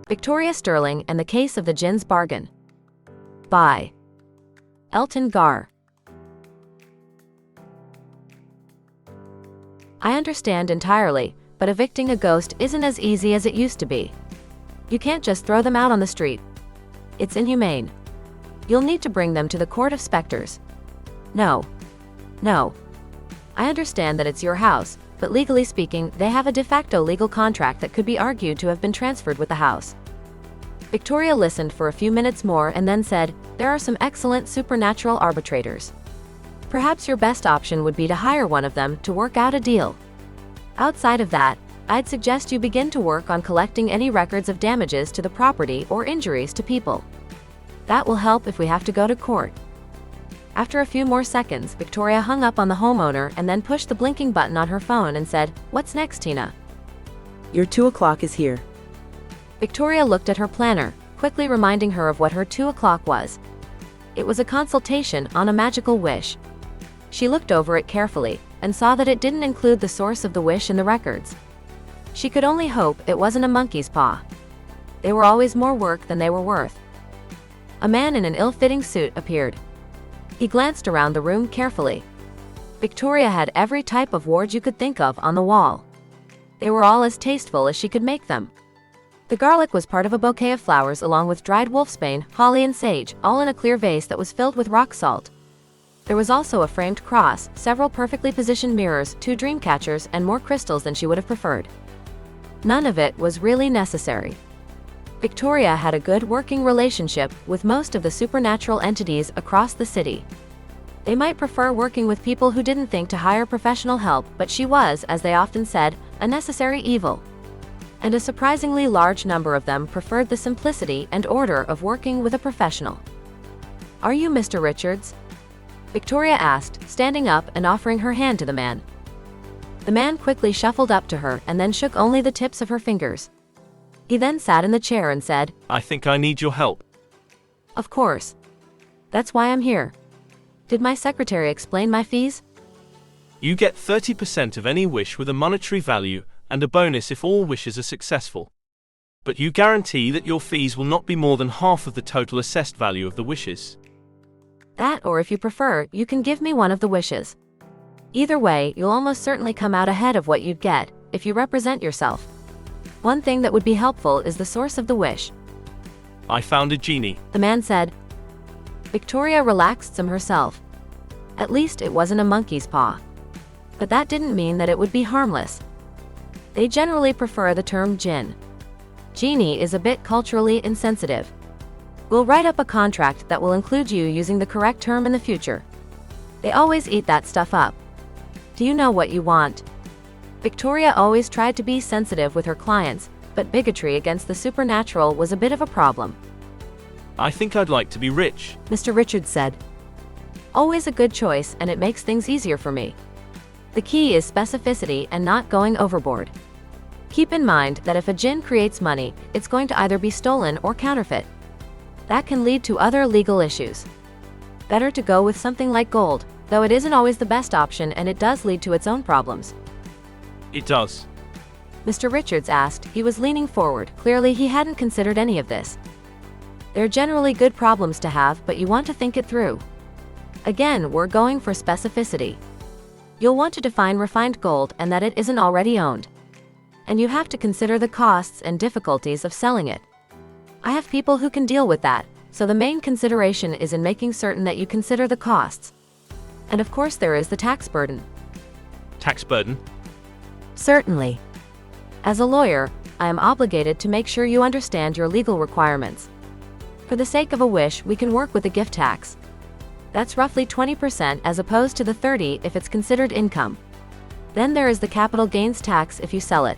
Victoria Sterling and the Case of the Jinn's Bargain. By Elton Gar. I understand entirely, but evicting a ghost isn't as easy as it used to be. You can't just throw them out on the street. It's inhumane. You'll need to bring them to the Court of Spectres. No. I understand that it's your house, but legally speaking, they have a de facto legal contract that could be argued to have been transferred with the house. Victoria listened for a few minutes more and then said, "There are some excellent supernatural arbitrators. Perhaps your best option would be to hire one of them to work out a deal. Outside of that, I'd suggest you begin to work on collecting any records of damages to the property or injuries to people. That will help if we have to go to court." After a few more seconds, Victoria hung up on the homeowner and then pushed the blinking button on her phone and said, "What's next, Tina?" "Your 2 o'clock is here." Victoria looked at her planner, quickly reminding her of what her 2 o'clock was. It was a consultation on a magical wish. She looked over it carefully, and saw that it didn't include the source of the wish in the records. She could only hope it wasn't a monkey's paw. They were always more work than they were worth. A man in an ill-fitting suit appeared. He glanced around the room carefully. Victoria had every type of ward you could think of on the wall. They were all as tasteful as she could make them. The garlic was part of a bouquet of flowers along with dried wolfsbane, holly and sage, all in a clear vase that was filled with rock salt. There was also a framed cross, several perfectly positioned mirrors, 2 dream catchers, and more crystals than she would have preferred. None of it was really necessary. Victoria had a good working relationship with most of the supernatural entities across the city. They might prefer working with people who didn't think to hire professional help, but she was, as they often said, a necessary evil. And a surprisingly large number of them preferred the simplicity and order of working with a professional. "Are you Mr. Richards?" Victoria asked, standing up and offering her hand to the man. The man quickly shuffled up to her and then shook only the tips of her fingers. He then sat in the chair and said, "I think I need your help." "Of course. That's why I'm here. Did my secretary explain my fees?" You get 30% of any wish with a monetary value, and a bonus if all wishes are successful. But you guarantee that your fees will not be more than half of the total assessed value of the wishes. That, or if you prefer, you can give me one of the wishes. Either way, you'll almost certainly come out ahead of what you'd get if you represent yourself. One thing that would be helpful is the source of the wish." "I found a genie," the man said. Victoria relaxed some herself. At least it wasn't a monkey's paw. But that didn't mean that it would be harmless. They generally prefer the term Jinn. Genie is a bit culturally insensitive. We'll write up a contract that will include you using the correct term in the future. They always eat that stuff up. Do you know what you want? Victoria always tried to be sensitive with her clients, but bigotry against the supernatural was a bit of a problem. "I think I'd like to be rich," Mr. Richards said. "Always a good choice, and it makes things easier for me. The key is specificity and not going overboard. Keep in mind that if a Jinn creates money, it's going to either be stolen or counterfeit. That can lead to other legal issues. Better to go with something like gold, though it isn't always the best option and it does lead to its own problems." "It does?" Mr. Richards asked. He was leaning forward. Clearly he hadn't considered any of this. They're generally good problems to have, but you want to think it through. Again, we're going for specificity. You'll want to define refined gold and that it isn't already owned. And you have to consider the costs and difficulties of selling it. I have people who can deal with that, so the main consideration is in making certain that you consider the costs. And of course there is the tax burden. "Tax burden?" Certainly. As a lawyer, I am obligated to make sure you understand your legal requirements. For the sake of a wish, we can work with the gift tax. That's roughly 20% as opposed to the 30% if it's considered income. Then there is the capital gains tax if you sell it.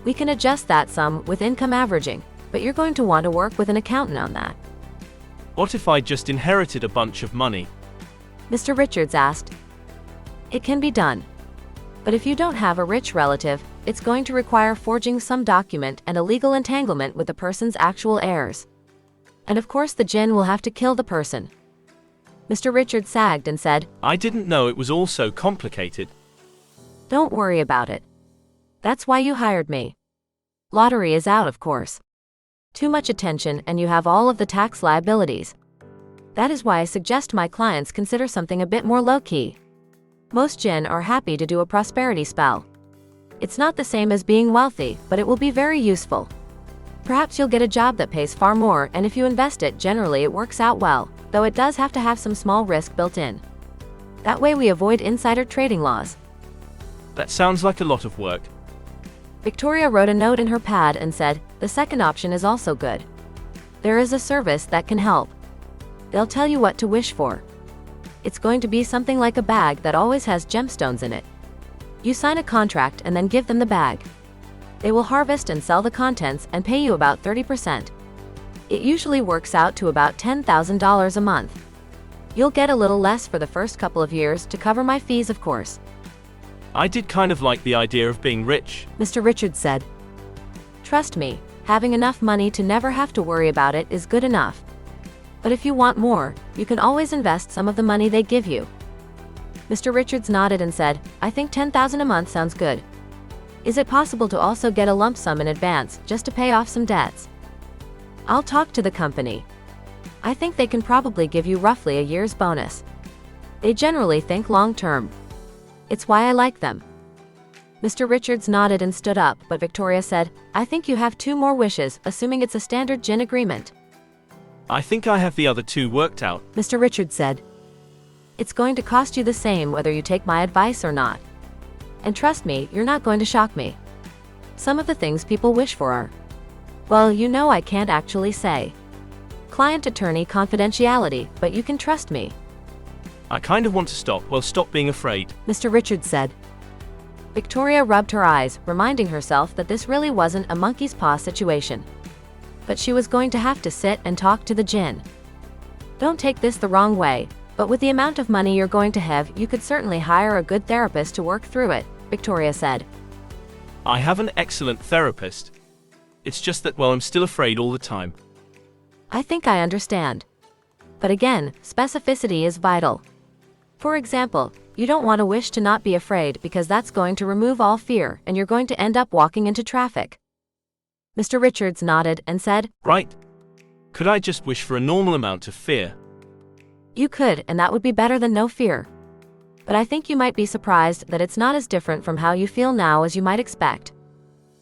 We can adjust that sum with income averaging, but you're going to want to work with an accountant on that. "What if I just inherited a bunch of money?" Mr. Richards asked. It can be done. But if you don't have a rich relative, it's going to require forging some document and a legal entanglement with the person's actual heirs. And of course the Jinn will have to kill the person. Mr. Richards sagged and said, "I didn't know it was all so complicated." "Don't worry about it. That's why you hired me. Lottery is out, of course. Too much attention and you have all of the tax liabilities. That is why I suggest my clients consider something a bit more low-key. Most Jinn are happy to do a prosperity spell. It's not the same as being wealthy, but it will be very useful. Perhaps you'll get a job that pays far more, and if you invest it, generally it works out well, though it does have to have some small risk built in. That way we avoid insider trading laws. That sounds like a lot of work. Victoria wrote a note in her pad and said, the second option is also good. There is a service that can help. They'll tell you what to wish for. It's going to be something like a bag that always has gemstones in it. You sign a contract and then give them the bag. They will harvest and sell the contents and pay you about 30%. It usually works out to about $10,000 a month. You'll get a little less for the first couple of years to cover my fees, of course. I did kind of like the idea of being rich, Mr. Richards said. Trust me, having enough money to never have to worry about it is good enough. But if you want more, you can always invest some of the money they give you. Mr. Richards nodded and said, I think $10,000 a month sounds good. Is it possible to also get a lump sum in advance, just to pay off some debts? I'll talk to the company. I think they can probably give you roughly a year's bonus. They generally think long-term. It's why I like them. Mr. Richards nodded and stood up, but Victoria said, I think you have 2 more wishes, assuming it's a standard Jinn agreement. I think I have the other 2 worked out. Mr. Richards said. It's going to cost you the same whether you take my advice or not. And trust me, you're not going to shock me. Some of the things people wish for are, well, you know, I can't actually say. Client-attorney confidentiality, but you can trust me. I kind of want to stop being afraid. Mr. Richards said. Victoria rubbed her eyes, reminding herself that this really wasn't a monkey's paw situation. But she was going to have to sit and talk to the Jinn. Don't take this the wrong way, but with the amount of money you're going to have, you could certainly hire a good therapist to work through it, Victoria said. I have an excellent therapist. It's just that, well, I'm still afraid all the time. I think I understand. But again, specificity is vital. For example, you don't want to wish to not be afraid because that's going to remove all fear and you're going to end up walking into traffic. Mr. Richards nodded and said, Right. Could I just wish for a normal amount of fear? You could, and that would be better than no fear. But I think you might be surprised that it's not as different from how you feel now as you might expect.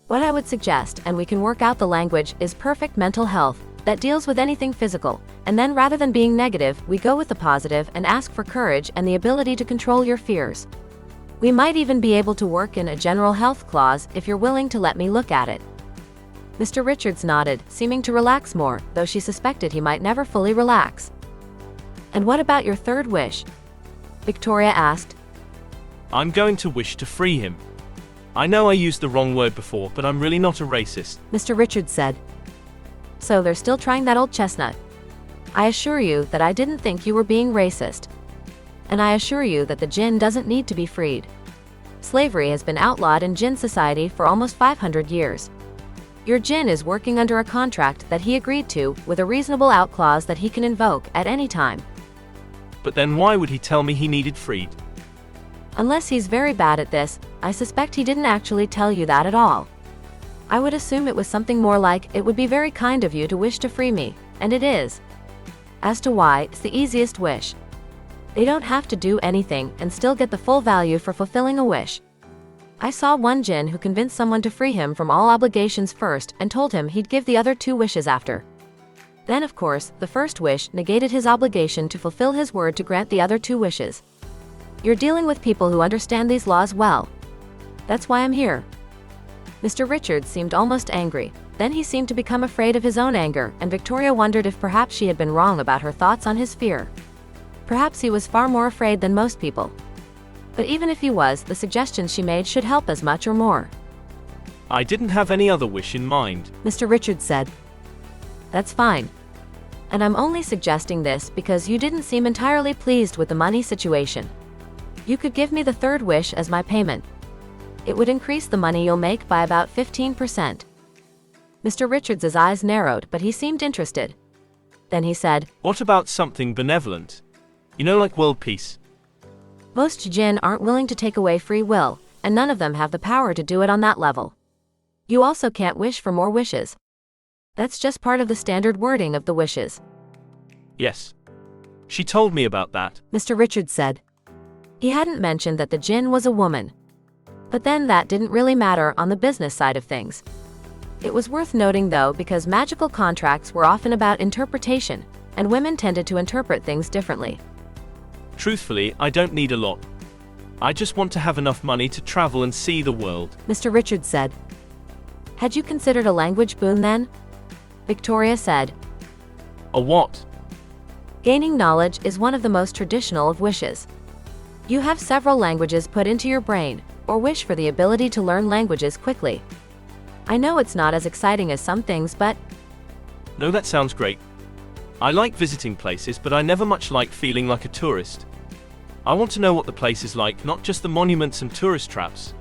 What I would suggest, and we can work out the language, is perfect mental health that deals with anything physical, and then rather than being negative, we go with the positive and ask for courage and the ability to control your fears. We might even be able to work in a general health clause if you're willing to let me look at it. Mr. Richards nodded, seeming to relax more, though she suspected he might never fully relax. And what about your third wish? Victoria asked. I'm going to wish to free him. I know I used the wrong word before, but I'm really not a racist. Mr. Richards said. So they're still trying that old chestnut. I assure you that I didn't think you were being racist. And I assure you that the Jinn doesn't need to be freed. Slavery has been outlawed in Jinn society for almost 500 years. Your Jinn is working under a contract that he agreed to, with a reasonable out clause that he can invoke at any time. But then why would he tell me he needed freed? Unless he's very bad at this, I suspect he didn't actually tell you that at all. I would assume it was something more like, it would be very kind of you to wish to free me, and it is. As to why, it's the easiest wish. They don't have to do anything and still get the full value for fulfilling a wish. I saw one Jinn who convinced someone to free him from all obligations first and told him he'd give the other 2 wishes after. Then, of course, the first wish negated his obligation to fulfill his word to grant the other 2 wishes. You're dealing with people who understand these laws well. That's why I'm here. Mr. Richards seemed almost angry. Then he seemed to become afraid of his own anger, and Victoria wondered if perhaps she had been wrong about her thoughts on his fear. Perhaps he was far more afraid than most people. But even if he was, the suggestions she made should help as much or more. I didn't have any other wish in mind, Mr. Richards said. That's fine. And I'm only suggesting this because you didn't seem entirely pleased with the money situation. You could give me the third wish as my payment. It would increase the money you'll make by about 15%. Mr. Richards' eyes narrowed, but he seemed interested. Then he said, What about something benevolent? You know, like world peace. Most Jinn aren't willing to take away free will, and none of them have the power to do it on that level. You also can't wish for more wishes. That's just part of the standard wording of the wishes. Yes. She told me about that. Mr. Richards said. He hadn't mentioned that the Jinn was a woman. But then that didn't really matter on the business side of things. It was worth noting though, because magical contracts were often about interpretation, and women tended to interpret things differently. Truthfully, I don't need a lot. I just want to have enough money to travel and see the world. Mr. Richards said. Had you considered a language boon then? Victoria said. A what? Gaining knowledge is one of the most traditional of wishes. You have several languages put into your brain, or wish for the ability to learn languages quickly. I know it's not as exciting as some things, but... No, that sounds great. I like visiting places, but I never much like feeling like a tourist. I want to know what the place is like, not just the monuments and tourist traps.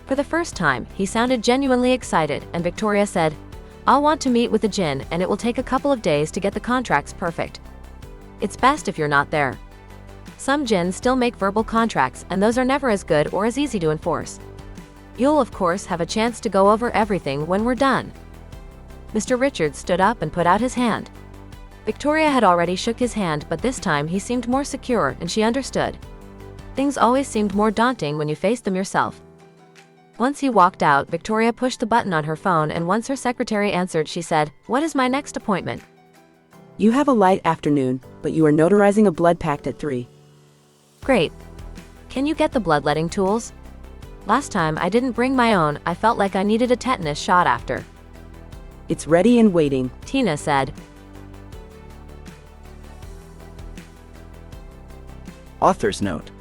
For the first time, he sounded genuinely excited, and Victoria said, I'll want to meet with the Jinn, and it will take a couple of days to get the contracts perfect. It's best if you're not there. Some Jinn still make verbal contracts, and those are never as good or as easy to enforce. You'll of course have a chance to go over everything when we're done. Mr. Richards stood up and put out his hand. Victoria had already shook his hand, but this time he seemed more secure, and she understood. Things always seemed more daunting when you face them yourself. Once he walked out, Victoria pushed the button on her phone, and once her secretary answered, she said, What is my next appointment? You have a light afternoon, but you are notarizing a blood pact at 3. Great. Can you get the bloodletting tools? Last time I didn't bring my own. I felt like I needed a tetanus shot after. It's ready and waiting, Tina said. Author's note.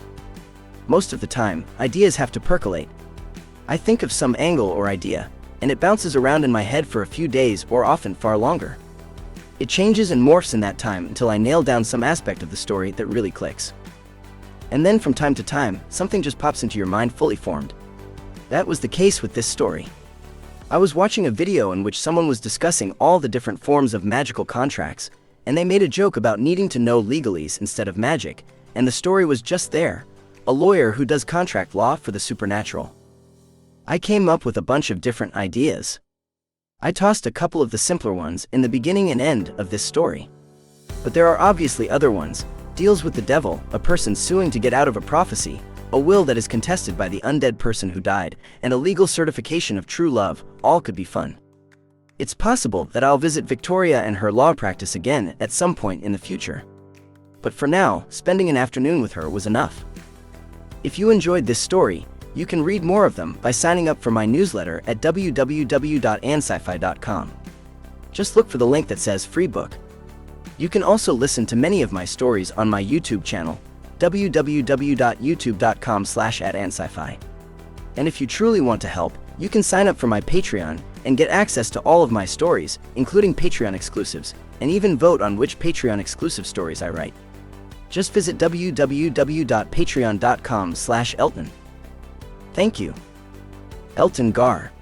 Most of the time, ideas have to percolate. I think of some angle or idea, and it bounces around in my head for a few days or often far longer. It changes and morphs in that time until I nail down some aspect of the story that really clicks. And then from time to time, something just pops into your mind fully formed. That was the case with this story. I was watching a video in which someone was discussing all the different forms of magical contracts, and they made a joke about needing to know legalese instead of magic, and the story was just there, a lawyer who does contract law for the supernatural. I came up with a bunch of different ideas. I tossed a couple of the simpler ones in the beginning and end of this story. But there are obviously other ones, deals with the devil, a person suing to get out of a prophecy, a will that is contested by the undead person who died, and a legal certification of true love. All could be fun. It's possible that I'll visit Victoria and her law practice again at some point in the future. But for now, spending an afternoon with her was enough. If you enjoyed this story, you can read more of them by signing up for my newsletter at www.ansci-fi.com. Just look for the link that says free book. You can also listen to many of my stories on my YouTube channel, www.youtube.com/@ansci-fi. And if you truly want to help, you can sign up for my Patreon and get access to all of my stories, including Patreon exclusives, and even vote on which Patreon exclusive stories I write. Just visit www.patreon.com/Elton. Thank you. Elton Gar.